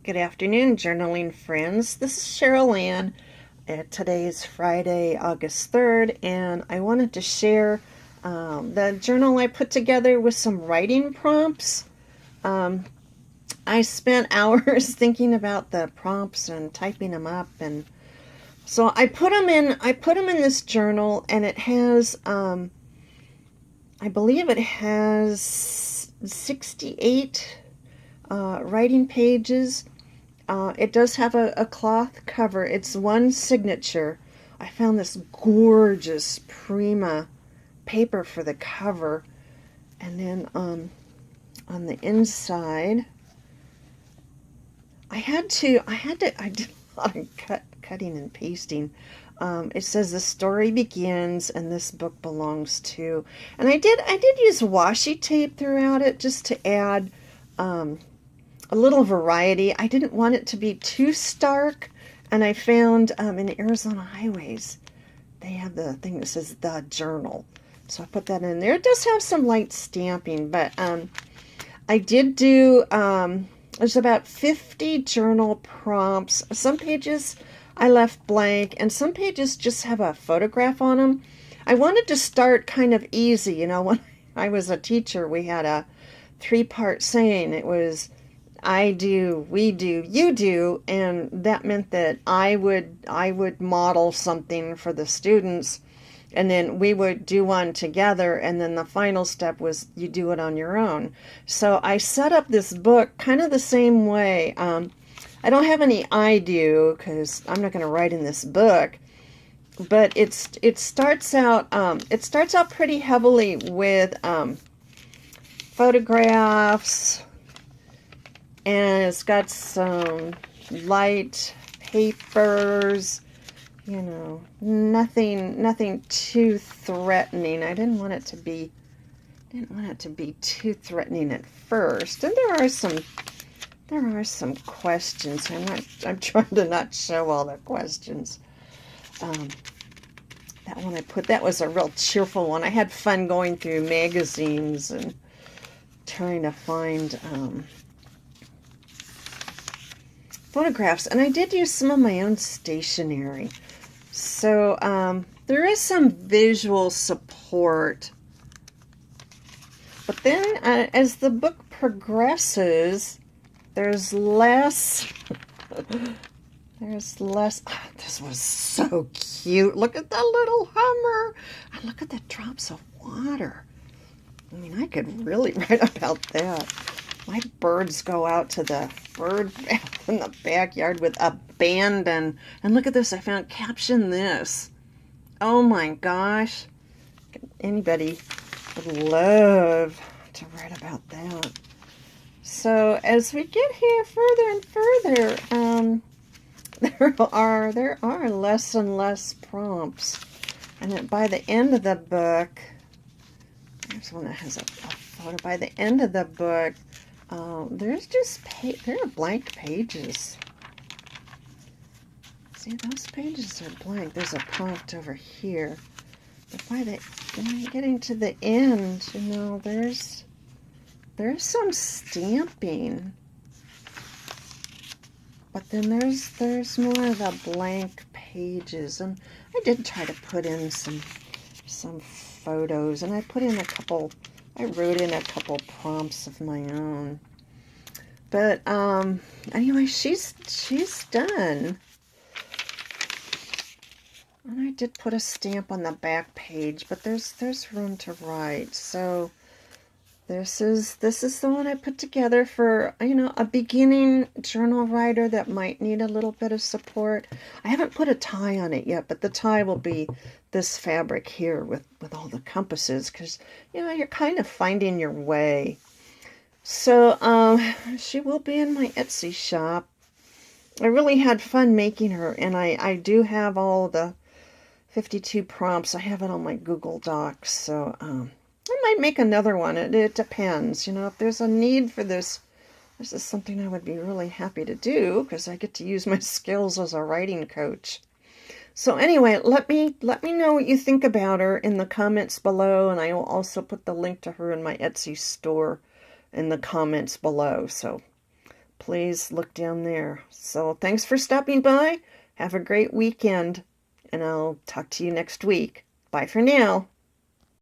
Good afternoon, journaling friends. This is Cheryl Ann. Today is Friday, August 3rd, and I wanted to share the journal I put together with some writing prompts. Um, I spent hours thinking about the prompts and typing them up, and so I put them in. I put them in this journal, and it has, I believe, it has 68 writing pages. It does have a cloth cover. It's one signature. I found this gorgeous Prima paper for the cover. And then on the inside, I did a lot of cutting and pasting. It says the story begins and this book belongs to. And I did use washi tape throughout it just to add a little variety. I didn't want it to be too stark, and I found in Arizona Highways they have the thing that says the journal, so I put that in there. It does have some light stamping, but I did do there's about 50 journal prompts. Some pages I left blank, and some pages just have a photograph on them. I wanted to start kind of easy. When I was a teacher, we had a three-part saying. It was I do, we do, you do, and that meant that I would model something for the students, and then we would do one together, and then the final step was you do it on your own. So I set up this book kind of the same way. I don't have any I do because I'm not going to write in this book, but it starts out pretty heavily with photographs. And it's got some light papers, nothing too threatening. I didn't want it to be too threatening at first. And there are some questions. I'm trying to not show all the questions. That one that was a real cheerful one. I had fun going through magazines and trying to find photographs, and I did use some of my own stationery. So there is some visual support. But then as the book progresses, there's less. There's less. Oh, this was so cute. Look at that little Hummer. And look at the drops of water. I mean, I could really write about that. My birds go out to the bird bath in the backyard with abandon. And look at this. I found caption this. Oh my gosh. Anybody would love to write about that. So as we get here further and further, there are less and less prompts. And by the end of the book, there's one that has a photo. By the end of the book, there are blank pages. See, those pages are blank. There's a prompt over here. But when you're getting to the end, there's some stamping. But then there's more of the blank pages. And I did try to put in some photos, and I wrote in a couple prompts of my own. But anyway, she's done. And I did put a stamp on the back page, but there's room to write. So this is the one I put together for a beginning journal writer that might need a little bit of support. I haven't put a tie on it yet, but the tie will be this fabric here with all the compasses, because you're kind of finding your way. So she will be in my Etsy shop. I really had fun making her, and I do have all the 52 prompts. I have it on my Google Docs, so I might make another one. It depends. If there's a need for this is something I would be really happy to do, because I get to use my skills as a writing coach. So anyway, let me know what you think about her in the comments below, and I will also put the link to her in my Etsy store in the comments below. So please look down there. So thanks for stopping by. Have a great weekend, and I'll talk to you next week. Bye for now.